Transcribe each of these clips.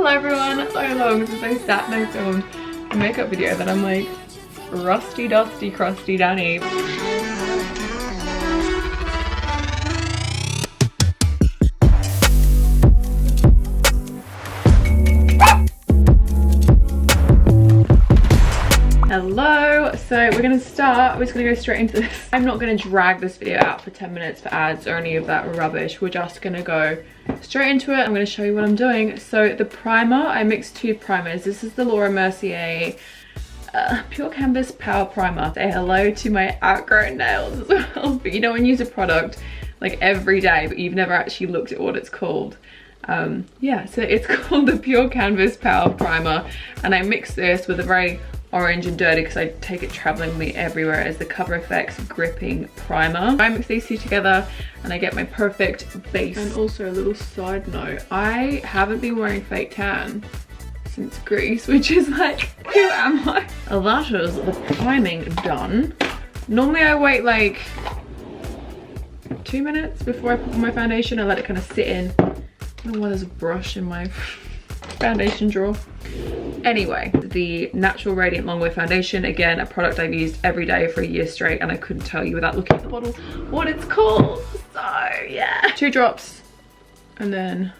Hello everyone, so long since I sat and I filmed a makeup video that I'm like rusty, dusty, crusty Danny. Hello, so we're gonna start. We're just gonna go straight into this. I'm not gonna drag this video out for 10 minutes for ads or any of that rubbish. We're just gonna go straight into it. I'm gonna show you what I'm doing. So the primer, I mixed two primers. This is the Laura Mercier Pure Canvas Power Primer. Say hello to my outgrown nails as well. But you know when you use a product like every day, but you've never actually looked at what it's called. Yeah, so it's called the Pure Canvas Power Primer, and I mixed this with a very orange and dirty because I take it traveling with me everywhere as the Cover FX gripping primer. I mix these two together and I get my perfect base. And also a little side note, I haven't been wearing fake tan since Greece, which is like, who am I? That is the priming done. Normally I wait like 2 minutes before I put on my foundation. I let it kind of sit in. I don't know why there's a brush in my foundation drawer. Anyway, the Natural Radiant Longwear Foundation, again, a product I've used every day for a year straight, and I couldn't tell you without looking at the bottle what it's called. So yeah, 2 drops, and then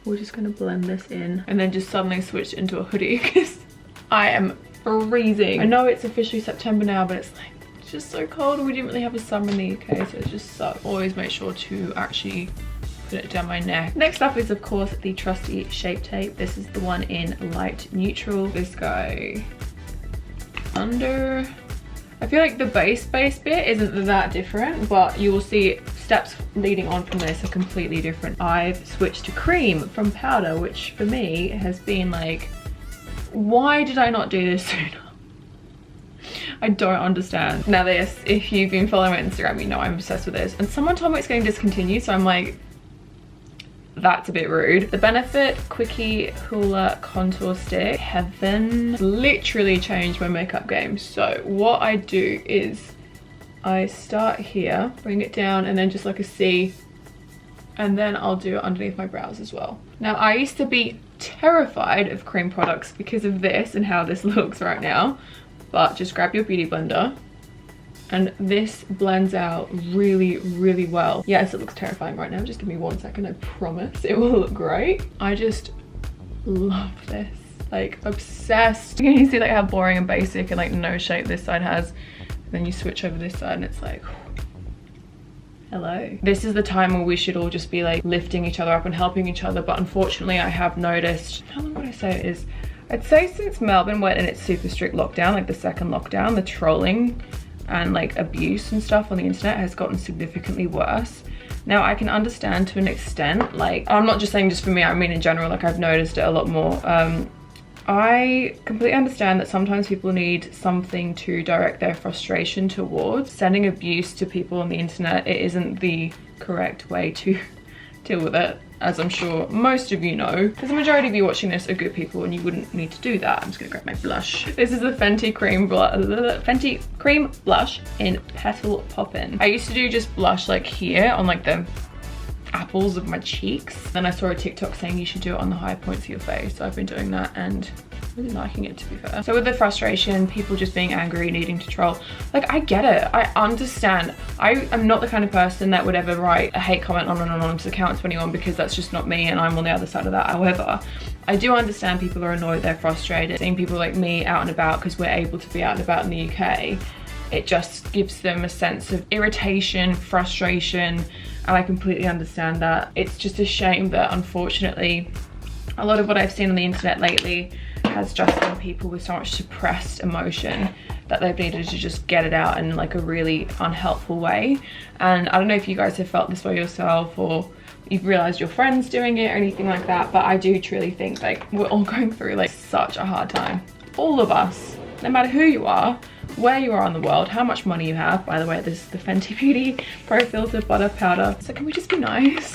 we're just gonna blend this in, and then just suddenly switch into a hoodie because I am freezing. I know it's officially September now, but it's like, it's just so cold. We didn't really have a summer in the UK, so it's just sucks. Always make sure to actually put it down my neck. Next up is of course the trusty Shape Tape. This is the one in light neutral. This guy under, I feel like the base bit isn't that different, but you will see steps leading on from this are completely different. I've switched to cream from powder, which for me has been like, why did I not do this sooner? I don't understand. Now this, if you've been following my Instagram, you know I'm obsessed with this, and someone told me it's getting discontinued, so I'm like, that's a bit rude. The Benefit Quickie Hoola Contour Stick. Heaven. Literally changed my makeup game. So what I do is I start here, bring it down, and then just like a C, and then I'll do it underneath my brows as well. Now I used to be terrified of cream products because of this and how this looks right now, but just grab your beauty blender, and this blends out really, really well. Yes, it looks terrifying right now. Just give me 1 second, I promise it will look great. I just love this, like obsessed. You can see like how boring and basic and like no shape this side has. And then you switch over this side and it's like, hello. This is the time where we should all just be like lifting each other up and helping each other. But unfortunately I have noticed, how long would I say it is? I'd say since Melbourne went in its super strict lockdown, like the second lockdown, the trolling and like abuse and stuff on the internet has gotten significantly worse. Now I can understand to an extent, like I'm not just saying just for me, I mean in general, like I've noticed it a lot more. I completely understand that sometimes people need something to direct their frustration towards. Sending abuse to people on the internet, it isn't the correct way to deal with it, as I'm sure most of you know, because the majority of you watching this are good people and you wouldn't need to do that. I'm just gonna grab my blush. This is the Fenty Cream Blush in Petal Poppin'. I used to do just blush like here on like the apples of my cheeks. Then I saw a TikTok saying you should do it on the high points of your face. So I've been doing that and really liking it, to be fair. So with the frustration, people just being angry, needing to troll, like I get it, I understand. I am not the kind of person that would ever write a hate comment on an anonymous account to anyone, because that's just not me and I'm on the other side of that. However, I do understand people are annoyed, they're frustrated. Seeing people like me out and about, because we're able to be out and about in the UK, it just gives them a sense of irritation, frustration, and I completely understand that. It's just a shame that unfortunately a lot of what I've seen on the internet lately has just been people with so much suppressed emotion that they've needed to just get it out in like a really unhelpful way. And I don't know if you guys have felt this way yourself, or you've realized your friends doing it or anything like that, but I do truly think like we're all going through like such a hard time. All of us, no matter who you are, where you are in the world, how much money you have. By the way, this is the Fenty Beauty Pro Filter Butter Powder. So can we just be nice,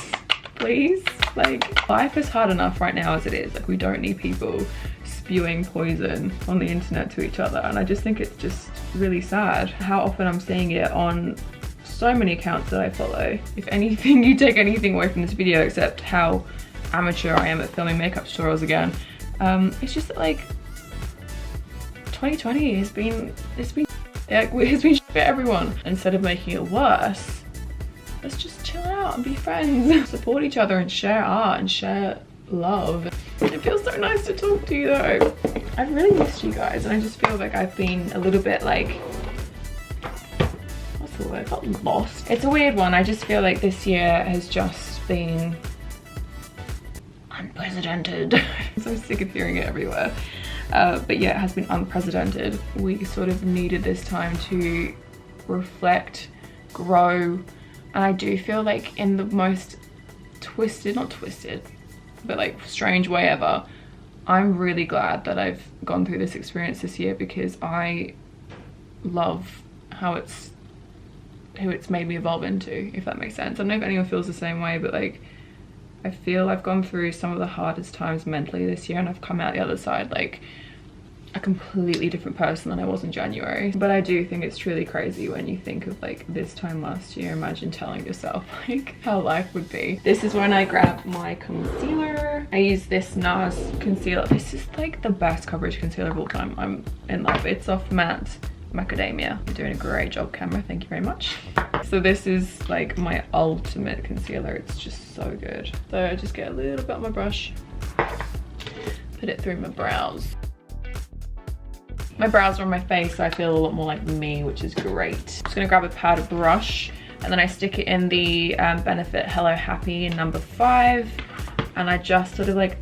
please? Like, life is hard enough right now as it is. Like, we don't need people spewing poison on the internet to each other. And I just think it's just really sad how often I'm seeing it on so many accounts that I follow. If anything, you take anything away from this video except how amateur I am at filming makeup tutorials again. It's just that, like, 2020 has been, it's been shit for everyone. Instead of making it worse, let's just chill out and be friends. Support each other and share art and share love. It feels so nice to talk to you though. I've really missed you guys, and I just feel like I've been a little bit like, what's the word? Not lost. It's a weird one. I just feel like this year has just been unprecedented. I'm so sick of hearing it everywhere. But yeah, it has been unprecedented. We sort of needed this time to reflect, grow, and I do feel like in the most twisted, not twisted, but like strange way ever, I'm really glad that I've gone through this experience this year, because I love how it's made me evolve into, if that makes sense. I don't know if anyone feels the same way, but like, I feel I've gone through some of the hardest times mentally this year, and I've come out the other side like a completely different person than I was in January. But I do think it's truly crazy when you think of like this time last year. Imagine telling yourself like how life would be. This is when I grab my concealer. I use this NARS concealer. This is like the best coverage concealer of all time. I'm in love. It's off Matte Macadamia. You're doing a great job, camera, thank you very much. So this is like my ultimate concealer. It's just so good. So I just get a little bit on my brush, put it through my brows. My brows are on my face, so I feel a lot more like me, which is great. I'm just gonna grab a powder brush, and then I stick it in the Benefit Hello Happy number 5, and I just sort of like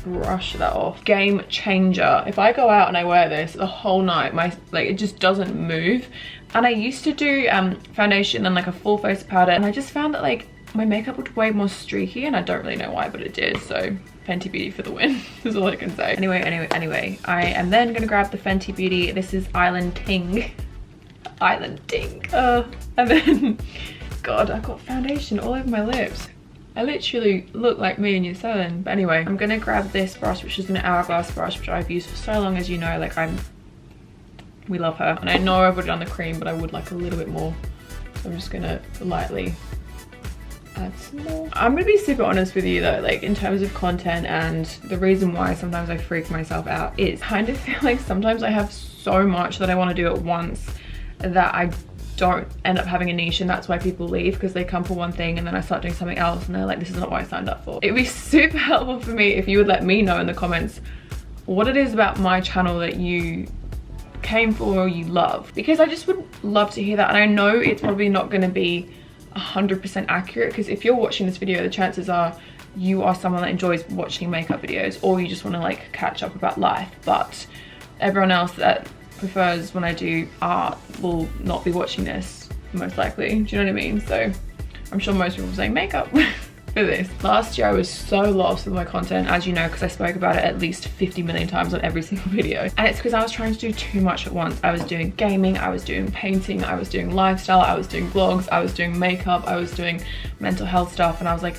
brush that off. Game changer. If I go out and I wear this the whole night, it just doesn't move. And I used to do foundation and like a full face powder, and I just found that like my makeup looked way more streaky, and I don't really know why, but it did. So Fenty Beauty for the win is all I can say. Anyway, I am then gonna grab the Fenty Beauty. This is Island Ting. And then, God, I've got foundation all over my lips. I literally look like me in Year 7. But anyway, I'm gonna grab this brush, which is an Hourglass brush, which I've used for so long, as you know. Like, we love her. And I know I've already done the cream, but I would like a little bit more. So I'm just gonna lightly add some more. I'm gonna be super honest with you though, like in terms of content, and the reason why sometimes I freak myself out is I kind of feel like sometimes I have so much that I want to do at once that I don't end up having a niche, and that's why people leave, because they come for one thing and then I start doing something else and they're like, this is not what I signed up for. It'd be super helpful for me if you would let me know in the comments what it is about my channel that you came for or you love, because I just would love to hear that. And I know it's probably not going to be 100% accurate, because if you're watching this video, the chances are you are someone that enjoys watching makeup videos, or you just want to like catch up about life. But everyone else that prefers when I do art will not be watching this, most likely. Do you know what I mean? So I'm sure most people are saying makeup for this. Last year I was so lost with my content, as you know, because I spoke about it at least 50 million times on every single video. And it's because I was trying to do too much at once. I was doing gaming, I was doing painting, I was doing lifestyle, I was doing vlogs, I was doing makeup, I was doing mental health stuff, and I was like,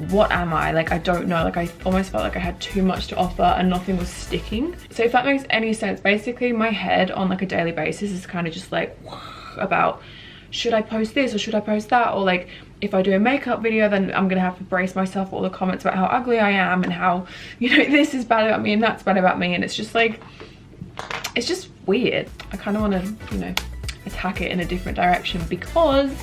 what am I? Like, I don't know. Like, I almost felt like I had too much to offer and nothing was sticking. So if that makes any sense, basically my head on like a daily basis is kind of just like about, should I post this or should I post that? Or like, if I do a makeup video, then I'm gonna have to brace myself for all the comments about how ugly I am and how, you know, this is bad about me and that's bad about me. And it's just like, it's just weird. I kind of want to, you know, attack it in a different direction, because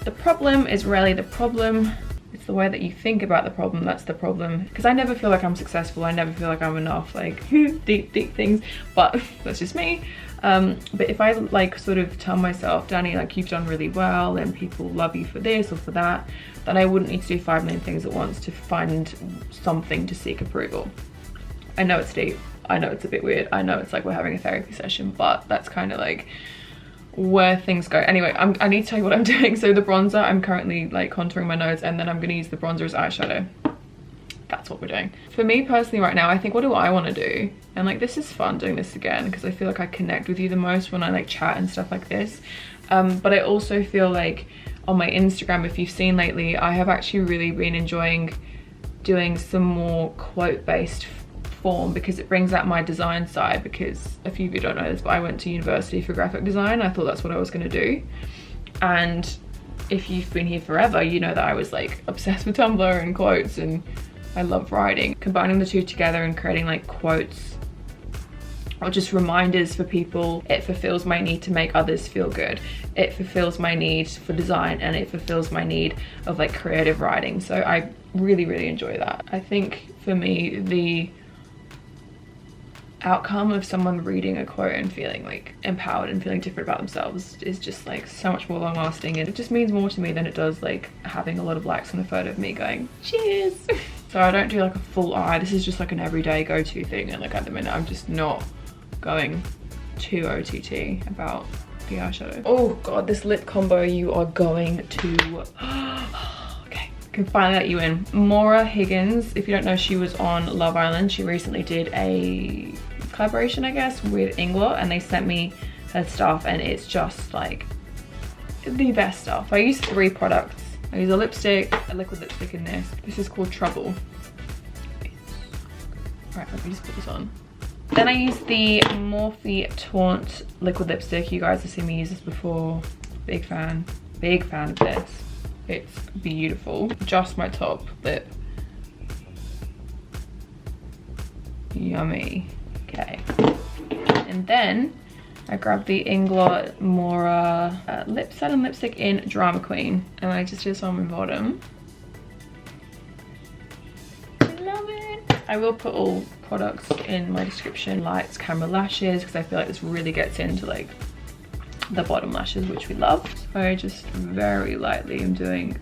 the problem is rarely the problem. It's the way that you think about the problem that's the problem. Because I never feel like I'm successful. I never feel like I'm enough, like deep things, but that's just me. But if I like sort of tell myself, Danny, like you've done really well and people love you for this or for that, then I wouldn't need to do 5 million things at once to find something to seek approval. I know it's deep. I know it's a bit weird. I know it's like we're having a therapy session, but that's kind of like where things go. Anyway, I need to tell you what I'm doing. So the bronzer, I'm currently like contouring my nose, and then I'm gonna use the bronzer as eyeshadow. That's what we're doing. For me personally right now, I think, what do I want to do? And like, this is fun doing this again, because I feel like I connect with you the most when I like chat and stuff like this. But I also feel like on my Instagram, if you've seen lately, I have actually really been enjoying doing some more quote-based form, because it brings out my design side. Because a few of you don't know this, but I went to university for graphic design. I thought that's what I was going to do, and if you've been here forever, you know that I was like obsessed with Tumblr and quotes, and I love writing. Combining the two together and creating like quotes or just reminders for people, it fulfills my need to make others feel good. It fulfills my need for design, and it fulfills my need of like creative writing. So I really, really enjoy that. I think for me, the outcome of someone reading a quote and feeling like empowered and feeling different about themselves is just like so much more long lasting, and it just means more to me than it does like having a lot of likes on a photo of me going cheers. So I don't do like a full eye. This is just like an everyday go-to thing, and like at the minute I'm just not going too OTT about the eyeshadow. Oh god, this lip combo you are going to okay, can finally let you in. Maura Higgins, if you don't know, she was on Love Island. She recently did a collaboration, I guess, with Ingler, and they sent me her stuff, and it's just like the best stuff. I use 3 products. I use a lipstick, a liquid lipstick in this. This is called Trouble. Right, let me just put this on. Then I use the Morphe Taunt liquid lipstick. You guys have seen me use this before. Big fan of this. It's beautiful. Just my top lip. Yummy. Okay. And then I grabbed the Ingler Maura lip set and lipstick in Drama Queen, and I just do this on my bottom. Love it. I will put all products in my description, lights, camera, lashes, because I feel like this really gets into like the bottom lashes, which we love. So I just very lightly am doing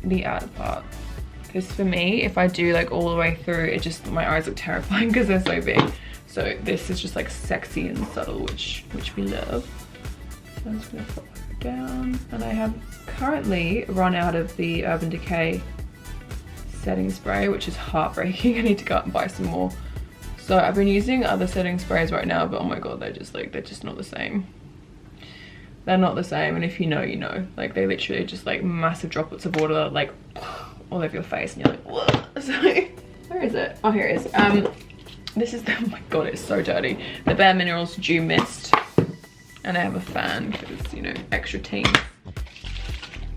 the outer part, because for me, if I do like all the way through, it just, my eyes look terrifying because they're so big. So this is just like sexy and subtle, which we love. So I'm just gonna put it down, and I have currently run out of the Urban Decay setting spray, which is heartbreaking. I need to go out and buy some more. So I've been using other setting sprays right now, but oh my god, they're just not the same. They're not the same, and if you know, you know. Like, they literally just like massive droplets of water like all over your face, and you're like, whoa. So where is it? Oh, here it is. This is the, oh my god, it's so dirty. The Bare Minerals Dew Mist, and I have a fan because, you know, extra team.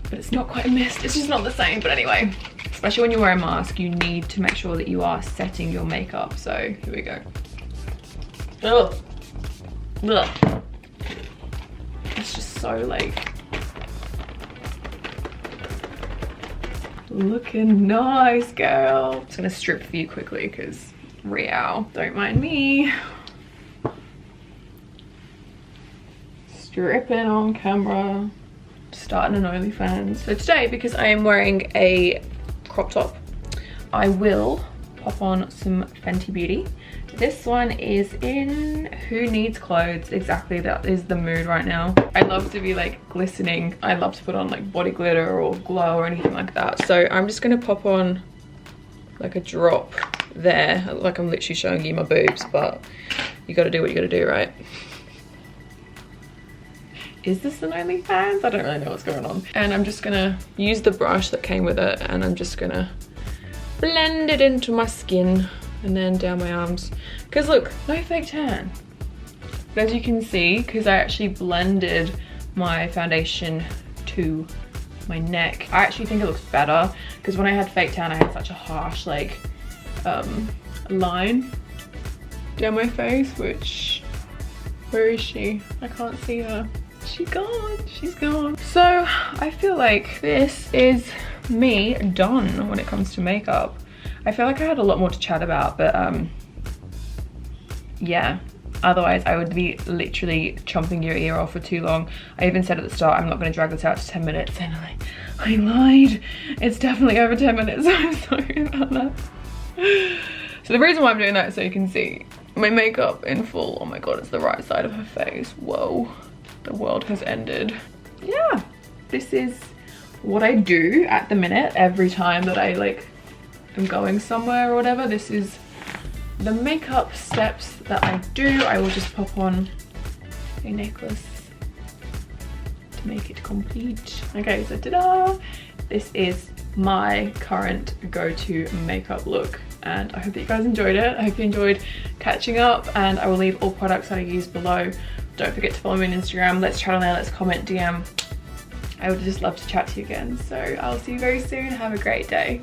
But it's not quite a mist, it's just not the same. But anyway, especially when you wear a mask, you need to make sure that you are setting your makeup. So here we go. Ugh. Ugh. It's just so like looking nice, girl. I'm just gonna strip for you quickly because real, don't mind me. Stripping on camera. Starting an OnlyFans. So today, because I am wearing a crop top, I will pop on some Fenty Beauty. This one is in Who Needs Clothes. Exactly, that is the mood right now. I love to be like glistening. I love to put on like body glitter or glow or anything like that. So I'm just gonna pop on like a drop there. Like, I'm literally showing you my boobs, but you gotta do what you gotta do, right? Is this an OnlyFans? I don't really know what's going on. And I'm just gonna use the brush that came with it, and I'm just gonna blend it into my skin and then down my arms. Because look, no fake tan. But as you can see, because I actually blended my foundation to my neck, I actually think it looks better, because when I had fake tan, I had such a harsh like line down my face, which, where is she? I can't see her. She's gone, she's gone. So I feel like this is me done when it comes to makeup. I feel like I had a lot more to chat about, but yeah, otherwise I would be literally chomping your ear off for too long. I even said at the start, I'm not going to drag this out to 10 minutes, and I lied. It's definitely over 10 minutes. I'm sorry about that. So the reason why I'm doing that is so you can see my makeup in full. Oh my god, it's the right side of her face. Whoa. The world has ended. Yeah, this is what I do at the minute every time that I like am going somewhere or whatever. This is the makeup steps that I do. I will just pop on a necklace to make it complete. Okay, so ta-da! This is my current go-to makeup look, and I hope that you guys enjoyed it. I hope you enjoyed catching up, and I will leave all products that I use below. Don't forget to follow me on Instagram. Let's chat on there, let's comment, DM, I would just love to chat to you again. So I'll see you very soon. Have a great day.